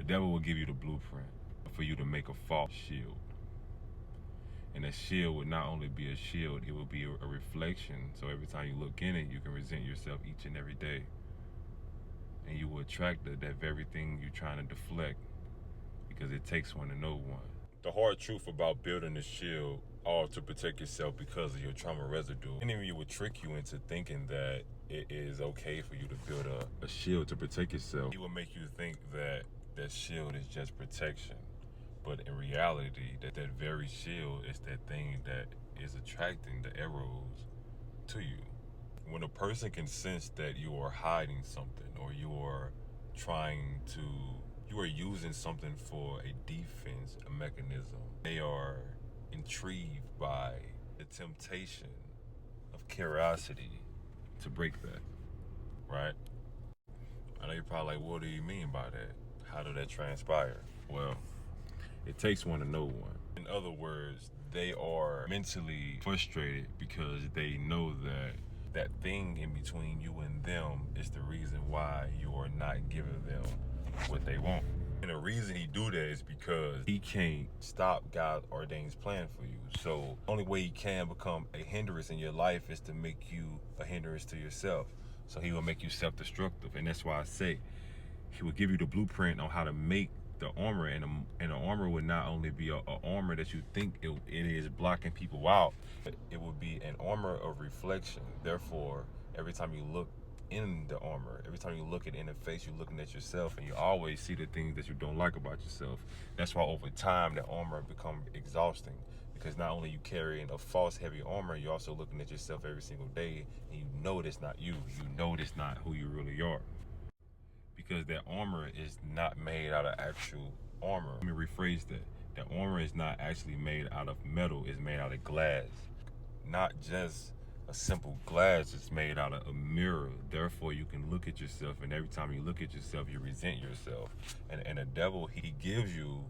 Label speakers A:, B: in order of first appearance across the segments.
A: devil will give you the blueprint for you to make a false shield. And that shield would not only be a shield, it will be a reflection. So every time you look in it, you can present yourself each and every day. And you will attract that very thing you're trying to deflect, because it takes one to know one. The hard truth about building a shield, all to protect yourself because of your trauma residue. Any of you would trick you into thinking that it is okay for you to build a shield to protect yourself. He will make you think that that shield is just protection. But in reality, that very shield is that thing that is attracting the arrows to you. When a person can sense that you are hiding something, or you are using something for a defense, a mechanism, they are intrigued by the temptation of curiosity to break that, right? I know you're probably like, what do you mean by that? How did that transpire? Well, it takes one to know one. In other words, they are mentally frustrated because they know that that thing in between you and them is the reason why you are not giving them what they want. And the reason he do that is because he can't stop God ordained plan for you. So the only way he can become a hindrance in your life is to make you a hindrance to yourself. So he will make you self-destructive. And that's why I say he will give you the blueprint on how to make the armor, and the armor would not only be a armor that you think it is blocking people out, but it would be an armor of reflection. Therefore, every time you look in the armor, every time you look it in the face, you're looking at yourself, and you always see the things that you don't like about yourself. That's why over time the armor become exhausting, because not only you carrying a false heavy armor, you're also looking at yourself every single day, and you know that's not you. You know that's not who you really are. Because that armor is not made out of actual armor. Let me rephrase that. That armor is not actually made out of metal, it's made out of glass. Not just a simple glass, it's made out of a mirror. Therefore, you can look at yourself, and every time you look at yourself, you resent yourself. And the devil, he gives you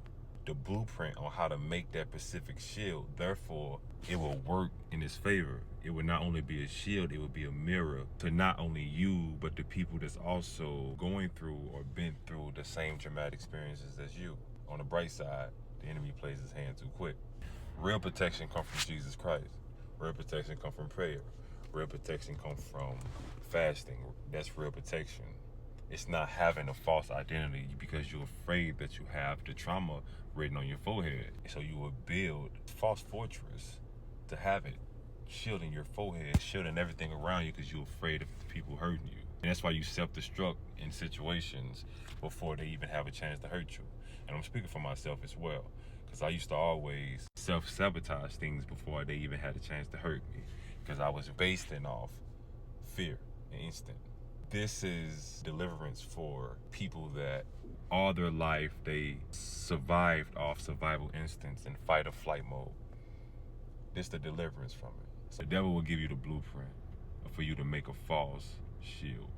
A: the blueprint on how to make that specific shield. Therefore, it will work in his favor. It will not only be a shield, it will be a mirror to not only you, but the people that's also going through or been through the same traumatic experiences as you. On the bright side, the enemy plays his hand too quick. Real protection comes from Jesus Christ. Real protection comes from prayer. Real protection comes from fasting. That's real protection. It's not having a false identity because you're afraid that you have the trauma written on your forehead. So you will build a false fortress to have it shielding your forehead, shielding everything around you, because you're afraid of people hurting you. And that's why you self-destruct in situations before they even have a chance to hurt you. And I'm speaking for myself as well, because I used to always self-sabotage things before they even had a chance to hurt me, because I was based off fear and instinct. This is deliverance for people that all their life they survived off survival instincts and fight or flight mode. This is the deliverance from it. So the devil will give you the blueprint for you to make a false shield.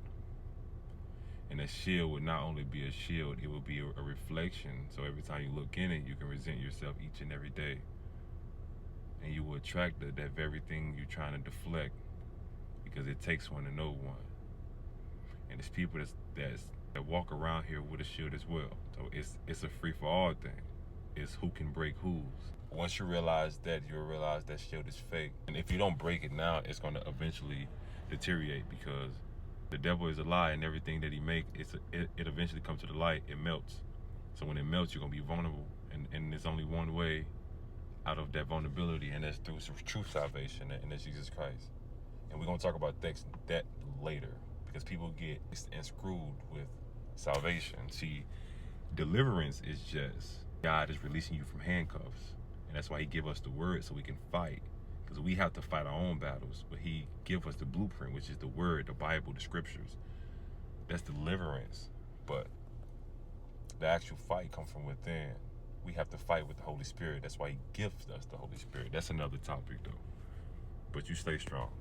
A: And that shield would not only be a shield, it will be a reflection. So every time you look in it, you can present yourself each and every day. And you will attract that very thing you're trying to deflect, because it takes one to know one. And there's people that walk around here with a shield as well. So it's a free-for-all thing. It's who can break whose. Once you realize that, you'll realize that shield is fake. And if you don't break it now, it's going to eventually deteriorate, because the devil is a lie, and everything that he makes, it eventually comes to the light, it melts. So when it melts, you're going to be vulnerable. And there's only one way out of that vulnerability, and that's through true salvation, and that's Jesus Christ. And we're going to talk about that later, because people get screwed with salvation. See, deliverance is just God is releasing you from handcuffs. And that's why he give us the word, so we can fight. Because we have to fight our own battles. But he give us the blueprint, which is the word, the Bible, the scriptures. That's deliverance. But the actual fight comes from within. We have to fight with the Holy Spirit. That's why he gives us the Holy Spirit. That's another topic, though. But you stay strong.